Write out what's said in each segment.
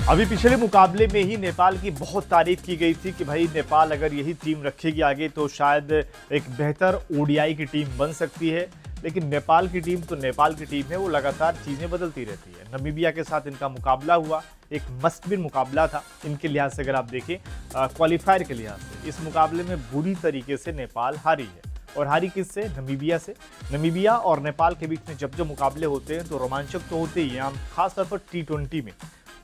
अभी पिछले मुकाबले में ही नेपाल की बहुत तारीफ की गई थी कि भाई नेपाल अगर यही टीम रखेगी आगे तो शायद एक बेहतर ओडीआई की टीम बन सकती है। लेकिन नेपाल की टीम तो नेपाल की टीम है, वो लगातार चीज़ें बदलती रहती है। नमीबिया के साथ इनका मुकाबला हुआ, एक मस्ट विन मुकाबला था इनके लिहाज से। अगर आप देखें क्वालिफायर के लिहाज से इस मुकाबले में बुरी तरीके से नेपाल हारी है। और हारी किससे? नमीबिया से। नमीबिया और नेपाल के बीच में जब जब मुकाबले होते हैं तो रोमांचक तो होते ही हैं, हम खासतौर पर T20 में।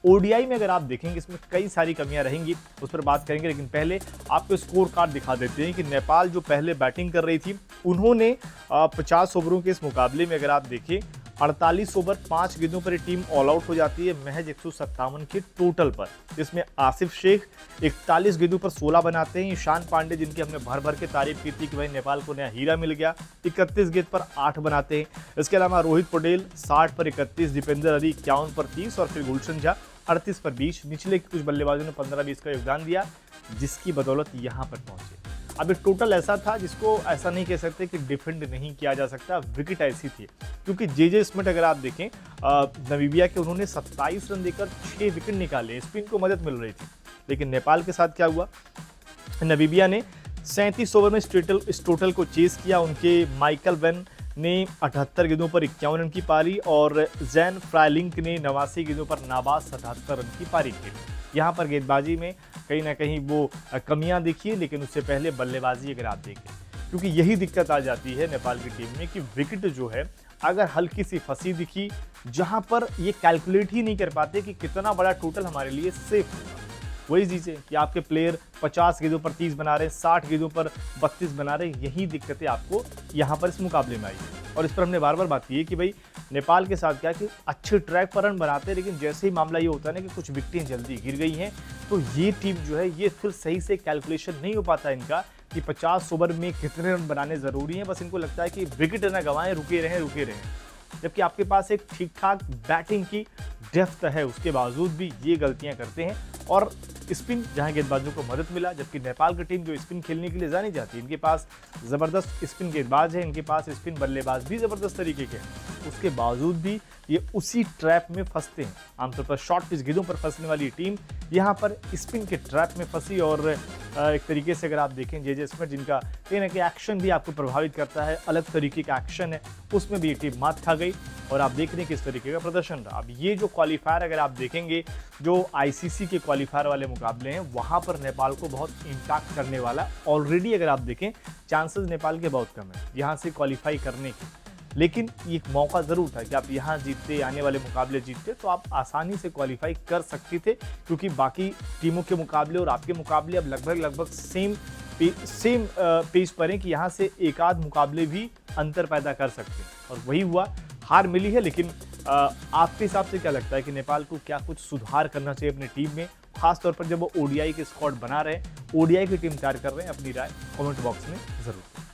ओडीआई में अगर आप देखेंगे इसमें कई सारी कमियां रहेंगी, उस पर बात करेंगे। लेकिन पहले आपको स्कोर कार्ड दिखा देते हैं कि नेपाल जो पहले बैटिंग कर रही थी उन्होंने 50 ओवरों के इस मुकाबले में अगर आप देखें 48 ओवर 5 गेंदों पर टीम ऑल आउट हो जाती है महज 157 के टोटल पर, जिसमें आसिफ शेख 41 गेंदों पर 16 बनाते हैं। ईशान पांडे जिनकी हमने भर भर के तारीफ की थी कि भाई नेपाल को नया हीरा मिल गया, 31 गेंद पर 8 बनाते हैं। इसके अलावा रोहित पटेल 60 पर 31, दीपेंद्र अली 51 पर 30 और फिर गुलशन झा 38 पर 20। निचले कुछ बल्लेबाजों ने 15-20 का योगदान दिया, जिसकी बदौलत यहाँ पर पहुंचे। अब एक टोटल ऐसा था जिसको ऐसा नहीं कह सकते कि डिफेंड नहीं किया जा सकता। विकेट ऐसी थी क्योंकि जे स्मिथ अगर आप देखें नमीबिया के, उन्होंने 27 रन देकर 6 विकेट निकाले, स्पिन को मदद मिल रही थी। लेकिन नेपाल के साथ क्या हुआ? नमीबिया ने 37 ओवर में इस टोटल को चेस किया। उनके माइकल वेन ने 78 गेंदों पर 51 रन की पारी और जैन फ्राइलिंक ने 89 गेंदों पर नाबाद 77 रन की पारी की। यहाँ पर गेंदबाजी में कहीं ना कहीं वो कमियां दिखी, लेकिन उससे पहले बल्लेबाजी अगर आप देखें, क्योंकि यही दिक्कत आ जाती है नेपाल की टीम में कि विकेट जो है अगर हल्की सी फंसी दिखी, जहां पर ये कैलकुलेट ही नहीं कर पाते कि कितना बड़ा टोटल हमारे लिए सेफ होगा। वही चीज़ है कि आपके प्लेयर 50 गेंदों पर 30 बना रहे हैं, 60 गेंदों पर 32 बना रहे हैं। यही दिक्कतें आपको यहाँ पर इस मुकाबले में आई है। और इस पर हमने बार बार बात की है कि भाई नेपाल के साथ क्या कि अच्छे ट्रैक पर रन बनाते हैं, लेकिन जैसे ही मामला ये होता है ना कि कुछ विकेटें जल्दी गिर गई हैं, तो ये टीम जो है ये फिर सही से कैलकुलेशन नहीं हो पाता इनका कि 50 ओवर में कितने रन बनाने ज़रूरी हैं। बस इनको लगता है कि विकेट ना गंवाएं, रुके रहें। जबकि आपके पास एक ठीक ठाक बैटिंग की डेप्थ है, उसके बावजूद भी ये गलतियां करते हैं। और स्पिन जहां गेंदबाजों को मदद मिला, जबकि नेपाल की टीम जो स्पिन खेलने के लिए जानी जाती है, इनके पास ज़बरदस्त स्पिन गेंदबाज है, इनके पास स्पिन बल्लेबाज भी ज़बरदस्त तरीके के हैं, उसके बावजूद भी ये उसी ट्रैप में फंसते हैं। आमतौर पर शॉर्ट पिच गेंदों पर फंसने वाली टीम यहाँ पर स्पिन के ट्रैप में फंसी। और एक तरीके से अगर आप देखें जे स्मिथ, जिनका कहीं ना कहीं एक्शन भी आपको प्रभावित करता है, अलग तरीके का एक्शन है, उसमें भी ये टीम मात खा गई। और आप देख रहे हैं किस तरीके का प्रदर्शन रहा। अब ये जो क्वालिफायर अगर आप देखेंगे, जो आईसीसी के क्वालिफायर वाले मुकाबले हैं, वहाँ पर नेपाल को बहुत इम्पैक्ट करने वाला ऑलरेडी अगर आप देखें चांसेस नेपाल के बहुत कम है यहाँ से क्वालिफाई करने के। लेकिन एक मौका ज़रूर था कि आप यहाँ जीतते, आने वाले मुकाबले जीतते तो आप आसानी से क्वालिफाई कर सकते थे, क्योंकि बाकी टीमों के मुकाबले और आपके मुकाबले अब लगभग सेम पेज पर हैं कि यहाँ से एक आध मुकाबले भी अंतर पैदा कर सकते हैं। और वही हुआ, हार मिली है। लेकिन आपके हिसाब से क्या लगता है कि नेपाल को क्या कुछ सुधार करना चाहिए अपनी टीम में, खासतौर पर जब वो ओडीआई के स्क्वाड बना रहे हैं, ओडीआई की टीम तैयार कर रहे हैं? अपनी राय कमेंट बॉक्स में ज़रूर।